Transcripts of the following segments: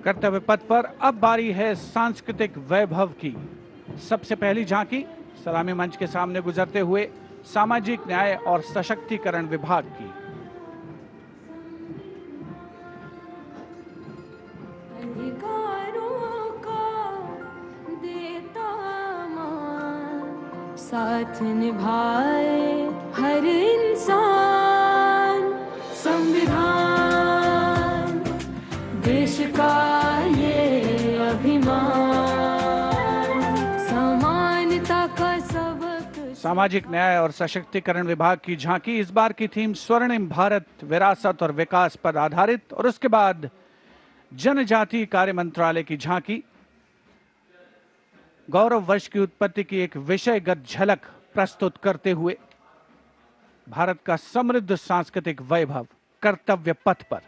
कर्तव्य पथ पर अब बारी है सांस्कृतिक वैभव की। सबसे पहली झांकी सलामी मंच के सामने गुजरते हुए सामाजिक न्याय और सशक्तिकरण विभाग की। साथ निभाए हर इंसान, संविधान देश का ये अभिमान, समानता का सबक। सामाजिक न्याय और सशक्तिकरण विभाग की झांकी इस बार की थीम स्वर्णिम भारत, विरासत और विकास पर आधारित, और उसके बाद जनजातीय कार्य मंत्रालय की झांकी गौरव वर्ष की उत्पत्ति की एक विषयगत झलक प्रस्तुत करते हुए भारत का समृद्ध सांस्कृतिक वैभव कर्तव्य पथ पर।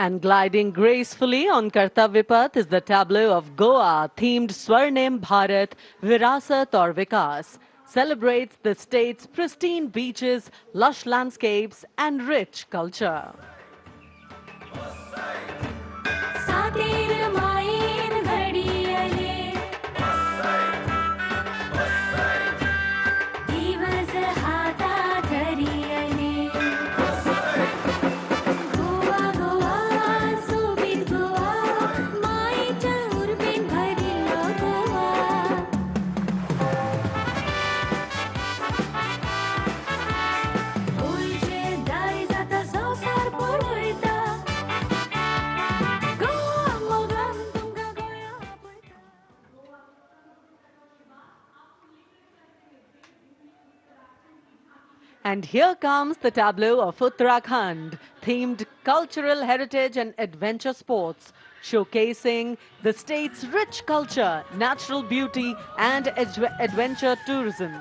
And gliding gracefully on Kartavya Path is the tableau of Goa, themed Swarnim Bharat, Virasat aur Vikas. Celebrates the state's pristine beaches, lush landscapes and rich culture. And here comes the tableau of Uttarakhand, themed cultural heritage and adventure sports, showcasing the state's rich culture, natural beauty and adventure tourism.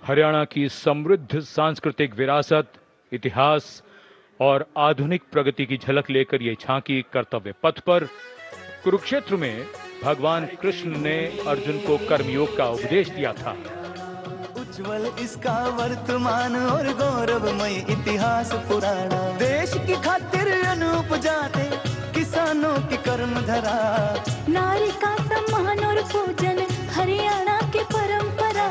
Haryana की समृद्ध सांस्कृतिक विरासत, इतिहास और आधुनिक प्रगति की झलक लेकर ये झांकी कर्तव्य पथ पर। कुरुक्षेत्र में भगवान कृष्ण ने अर्जुन को कर्मयोग का उपदेश दिया था। उज्जवल इसका वर्तमान और गौरवमय इतिहास पुराना, देश की खातिर अनूप जाते किसानों की कर्म धरा, नारी का सम्मान और पूजन हरियाणा की परंपरा।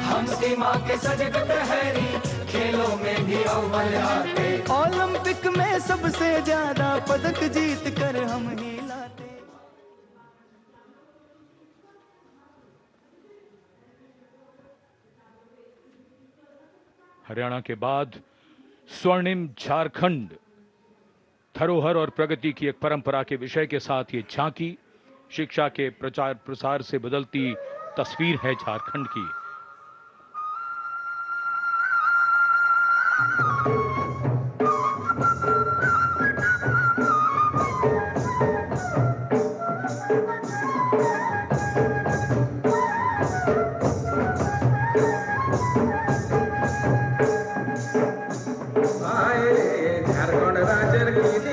हम सीमा के सजग प्रहरी, खेलों में भी अव्वल आते, ओलंपिक में सबसे ज्यादा पदक जीत कर हम ही लाते। हरियाणा के बाद स्वर्णिम झारखंड, धरोहर और प्रगति की एक परंपरा के विषय के साथ ये झांकी शिक्षा के प्रचार प्रसार से बदलती तस्वीर है झारखंड की। झारखंड राज्य की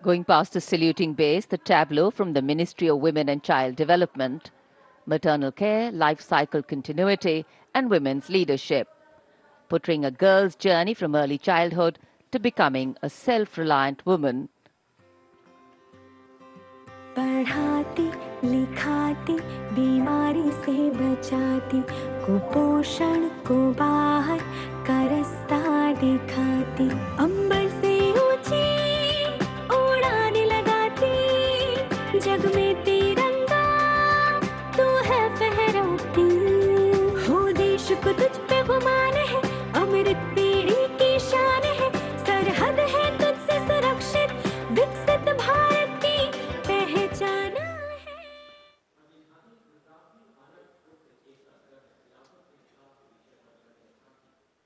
Going past the saluting base, the tableau from the Ministry of Women and Child Development, maternal care, life cycle continuity, and women's leadership, portraying a girl's journey from early childhood to becoming a self-reliant woman. पढ़ाती लिखाती बीमारी से बचाती कुपोषण को बाहर का रास्ता दिखाती